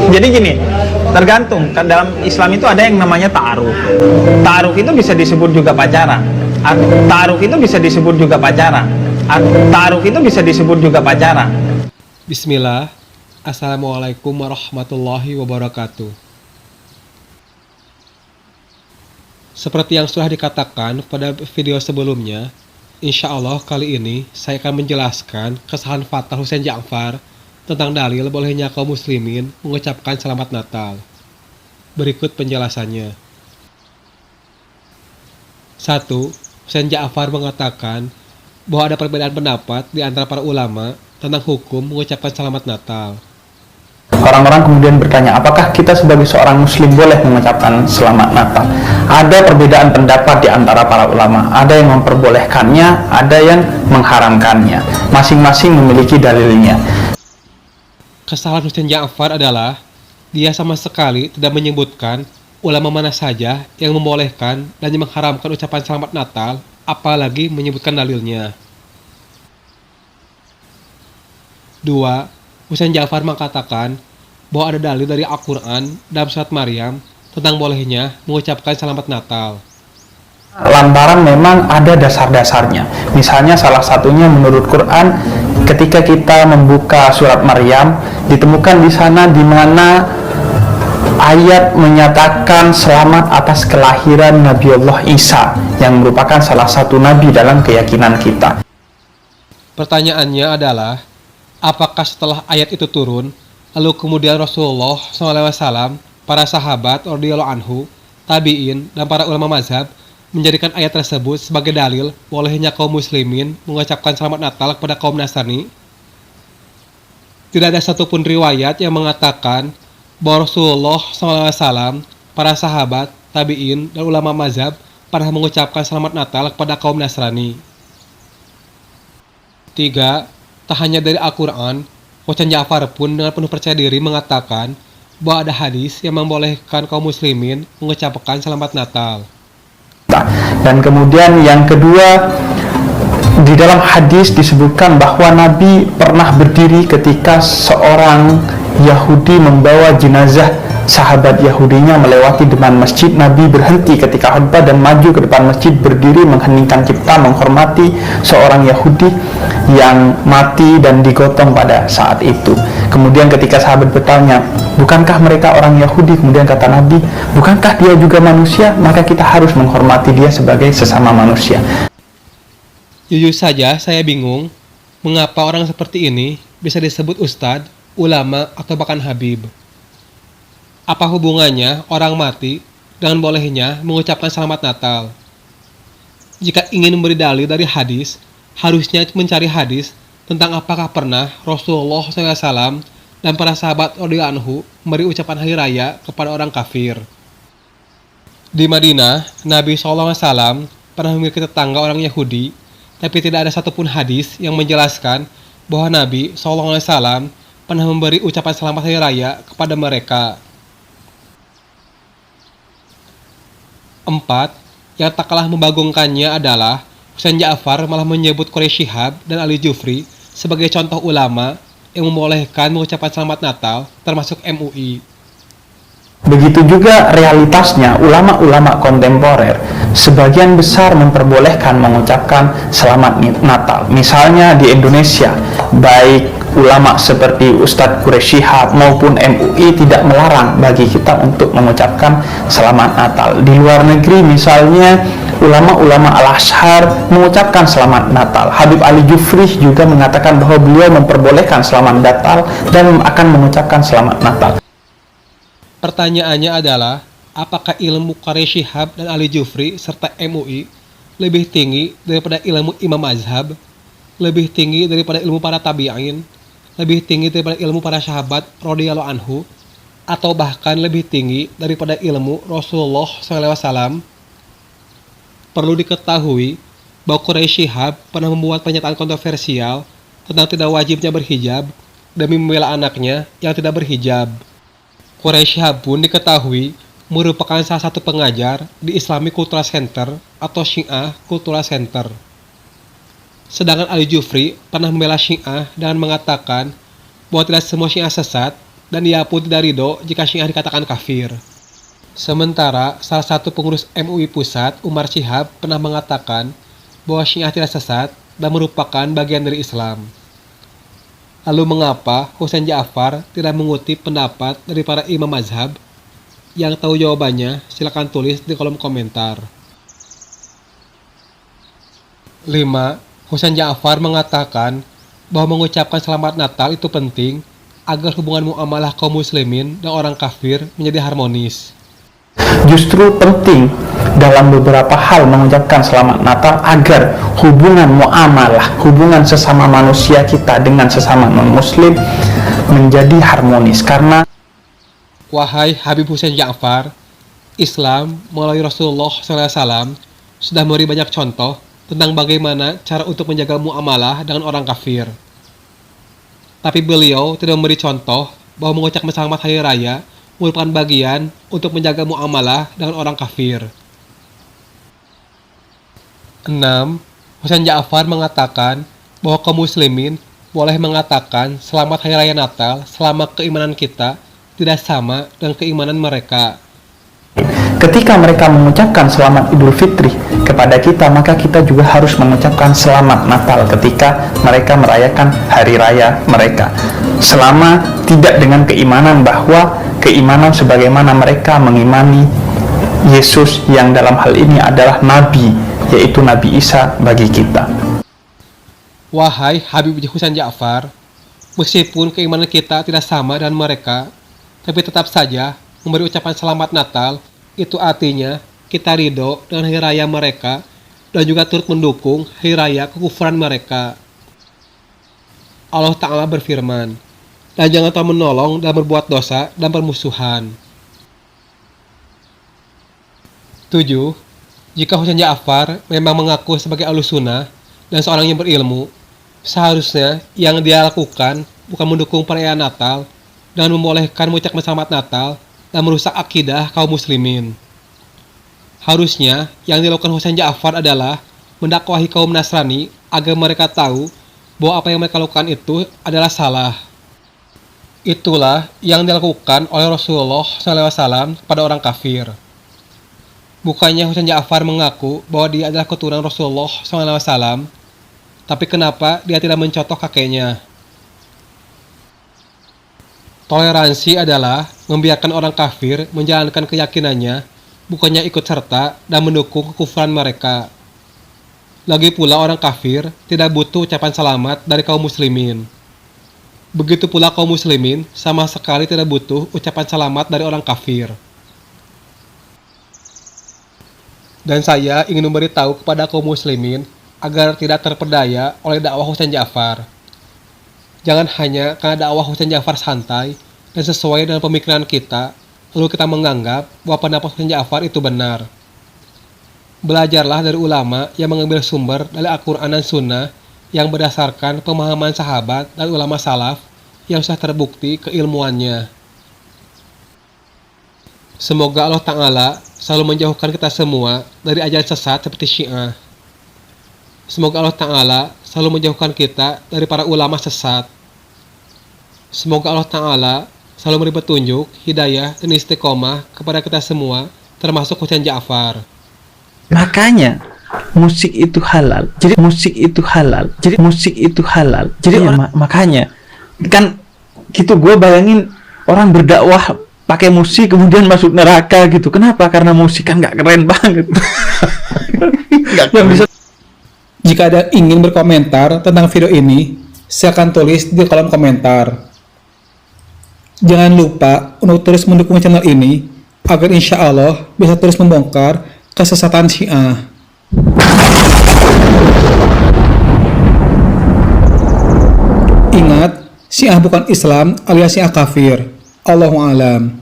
Jadi gini, tergantung. Kan dalam Islam itu ada yang namanya ta'aruf. Ta'aruf itu bisa disebut juga pacaran. Ta'aruf itu bisa disebut juga pacaran. Ta'aruf itu bisa disebut juga pacaran. Bismillah. Assalamualaikum warahmatullahi wabarakatuh. Seperti yang sudah dikatakan pada video sebelumnya, insya Allah kali ini saya akan menjelaskan kesalahan fatal Husain Ja'far tentang dalil bolehnya kaum muslimin mengucapkan selamat Natal. Berikut penjelasannya. 1. Husain Ja'far mengatakan bahwa ada perbedaan pendapat di antara para ulama tentang hukum mengucapkan selamat Natal. Orang-orang kemudian bertanya, apakah kita sebagai seorang muslim boleh mengucapkan selamat Natal? Ada perbedaan pendapat di antara para ulama. Ada yang memperbolehkannya, ada yang mengharamkannya. Masing-masing memiliki dalilnya. Kesalahan Husain Ja'far adalah dia sama sekali tidak menyebutkan ulama mana saja yang membolehkan dan yang mengharamkan ucapan selamat Natal, apalagi menyebutkan dalilnya. 2. Husain Ja'far mengatakan bahwa ada dalil dari Al-Quran dalam surat Maryam tentang bolehnya mengucapkan selamat Natal. Lantaran memang ada dasar-dasarnya. Misalnya salah satunya menurut Quran, ketika kita membuka surat Maryam, ditemukan di sana di mana ayat menyatakan selamat atas kelahiran Nabiullah Isa yang merupakan salah satu nabi dalam keyakinan kita. Pertanyaannya adalah, apakah setelah ayat itu turun, lalu kemudian Rasulullah SAW, para sahabat radhiyallahu anhu, tabi'in, dan para ulama mazhab menjadikan ayat tersebut sebagai dalil bolehnya kaum muslimin mengucapkan selamat Natal kepada kaum Nasrani? Tidak ada satupun riwayat yang mengatakan bahwa Rasulullah SAW, para sahabat, tabi'in, dan ulama mazhab pernah mengucapkan selamat Natal kepada kaum Nasrani. 3. Tak hanya dari Al-Quran, Husain Ja'far pun dengan penuh percaya diri mengatakan bahwa ada hadis yang membolehkan kaum muslimin mengucapkan selamat Natal. Dan kemudian yang kedua, di dalam hadis disebutkan bahwa Nabi pernah berdiri ketika seorang Yahudi membawa jenazah sahabat Yahudinya melewati depan masjid. Nabi berhenti ketika khutbah dan maju ke depan masjid, berdiri mengheningkan cipta, menghormati seorang Yahudi yang mati dan digotong pada saat itu. Kemudian ketika sahabat bertanya, bukankah mereka orang Yahudi? Kemudian kata Nabi, bukankah dia juga manusia? Maka kita harus menghormati dia sebagai sesama manusia. Jujur saja saya bingung mengapa orang seperti ini bisa disebut ustadz, ulama, atau bahkan habib. Apa hubungannya orang mati dengan bolehnya mengucapkan selamat Natal? Jika ingin memberi dalil dari hadis, harusnya mencari hadis tentang apakah pernah Rasulullah SAW dan para sahabat radhiyallahu anhu memberi ucapan hari raya kepada orang kafir. Di Madinah, Nabi SAW pernah memiliki tetangga orang Yahudi, tapi tidak ada satupun hadis yang menjelaskan bahwa Nabi SAW pernah memberi ucapan selamat hari raya kepada mereka. 4. Yang tak kalah membagongkannya adalah Husain Ja'far malah menyebut Quraisy Shihab dan Ali Jufri sebagai contoh ulama yang membolehkan mengucapkan selamat Natal, termasuk MUI. Begitu juga realitasnya, ulama-ulama kontemporer sebagian besar memperbolehkan mengucapkan selamat Natal. Misalnya di Indonesia, baik ulama seperti Ustadz Quraisy Shihab maupun MUI tidak melarang bagi kita untuk mengucapkan selamat Natal. Di luar negeri misalnya, ulama-ulama Al-Azhar mengucapkan selamat Natal. Habib Ali Jufri juga mengatakan bahwa beliau memperbolehkan selamat Natal dan akan mengucapkan selamat Natal. Pertanyaannya adalah, apakah ilmu Quraisy Shihab dan Ali Jufri serta MUI lebih tinggi daripada ilmu imam mazhab, lebih tinggi daripada ilmu para tabi'in, lebih tinggi daripada ilmu para sahabat radhiyallahu anhu, atau bahkan lebih tinggi daripada ilmu Rasulullah SAW? Perlu diketahui bahwa Quraisy Shihab pernah membuat pernyataan kontroversial tentang tidak wajibnya berhijab demi membela anaknya yang tidak berhijab. Quraisy Shihab pun diketahui merupakan salah satu pengajar di Islamic Cultural Center atau Syiah Cultural Center. Sedangkan Ali Jufri pernah membela Syiah dengan mengatakan bahwa tidak semua Syiah sesat, dan ia pun tidak ridho jika Syiah dikatakan kafir. Sementara salah satu pengurus MUI Pusat, Umar Shihab, pernah mengatakan bahwa Syiah tidak sesat dan merupakan bagian dari Islam. Lalu mengapa Husain Ja'far tidak mengutip pendapat dari para imam mazhab? Yang tahu jawabannya, silakan tulis di kolom komentar. 5. Husain Ja'far mengatakan bahwa mengucapkan selamat Natal itu penting agar hubungan muamalah kaum muslimin dan orang kafir menjadi harmonis. Justru penting dalam beberapa hal mengucapkan selamat Natal agar hubungan muamalah, hubungan sesama manusia kita dengan sesama non-muslim menjadi harmonis. Karena Wahai Habib Husain Ja'far, Islam melalui Rasulullah SAW sudah memberi banyak contoh tentang bagaimana cara untuk menjaga muamalah dengan orang kafir. Tapi beliau tidak memberi contoh bahwa mengucapkan selamat Hari Raya merupakan bagian untuk menjaga muamalah dengan orang kafir. 6. Husain Ja'far mengatakan bahwa kaum muslimin boleh mengatakan selamat Hari Raya Natal selama keimanan kita tidak sama dengan keimanan mereka. ketika mereka mengucapkan selamat Idul Fitri kepada kita, maka kita juga harus mengucapkan selamat Natal ketika mereka merayakan hari raya mereka. Selama tidak dengan keimanan bahwa keimanan sebagaimana mereka mengimani Yesus yang dalam hal ini adalah Nabi, yaitu Nabi Isa bagi kita. Wahai Habib Husain Ja'far, meskipun keimanan kita tidak sama dengan mereka, tapi tetap saja memberi ucapan selamat Natal, itu artinya kita ridho dengan hari raya mereka dan juga turut mendukung hari raya kekufuran mereka. Allah Ta'ala berfirman, dan jangan terlalu menolong dan berbuat dosa dan permusuhan. 7. Jika Husain Ja'far memang mengaku sebagai Ahlussunnah dan seorang yang berilmu, seharusnya yang dia lakukan bukan mendukung perayaan Natal dengan membolehkan mengucapkan selamat Natal dan merusak akidah kaum muslimin. Harusnya yang dilakukan Husain Ja'far adalah mendakwahi kaum Nasrani agar mereka tahu bahwa apa yang mereka lakukan itu adalah salah. Itulah yang dilakukan oleh Rasulullah SAW pada orang kafir. Bukannya Husain Ja'far mengaku bahwa dia adalah keturunan Rasulullah SAW, tapi kenapa dia tidak mencontoh kakeknya? Toleransi adalah membiarkan orang kafir menjalankan keyakinannya, bukannya ikut serta dan mendukung kekufuran mereka. Lagi pula orang kafir tidak butuh ucapan selamat dari kaum muslimin. Begitu pula kaum muslimin sama sekali tidak butuh ucapan selamat dari orang kafir. Dan saya ingin memberitahu kepada kaum muslimin agar tidak terpedaya oleh dakwah Husain Ja'far. Jangan hanya karena dakwah Husain Ja'far santai dan sesuai dengan pemikiran kita, lalu kita menganggap bahwa pendapat Husain Ja'far itu benar. Belajarlah dari ulama yang mengambil sumber dari Al-Quran dan Sunnah yang berdasarkan pemahaman sahabat dan ulama salaf yang sudah terbukti keilmuannya. Semoga Allah Ta'ala selalu menjauhkan kita semua dari ajaran sesat seperti Syiah. Semoga Allah Ta'ala selalu menjauhkan kita dari para ulama sesat. Semoga Allah Ta'ala selalu memberi petunjuk, hidayah, dan istiqomah kepada kita semua, termasuk Husain Ja'far. Makanya musik itu halal. Jadi musik itu halal. Jadi musik itu halal. Jadi makanya kan gitu, gue bayangin orang berdakwah pakai musik kemudian masuk neraka gitu. Kenapa? Karena musik kan nggak keren banget. Nggak bisa. Jika ada ingin berkomentar tentang video ini, silakan tulis di kolom komentar. Jangan lupa untuk terus mendukung channel ini agar insya Allah bisa terus membongkar kesesatan Syiah. Ingat, Syiah bukan Islam alias Syiah kafir. Allahu a'lam.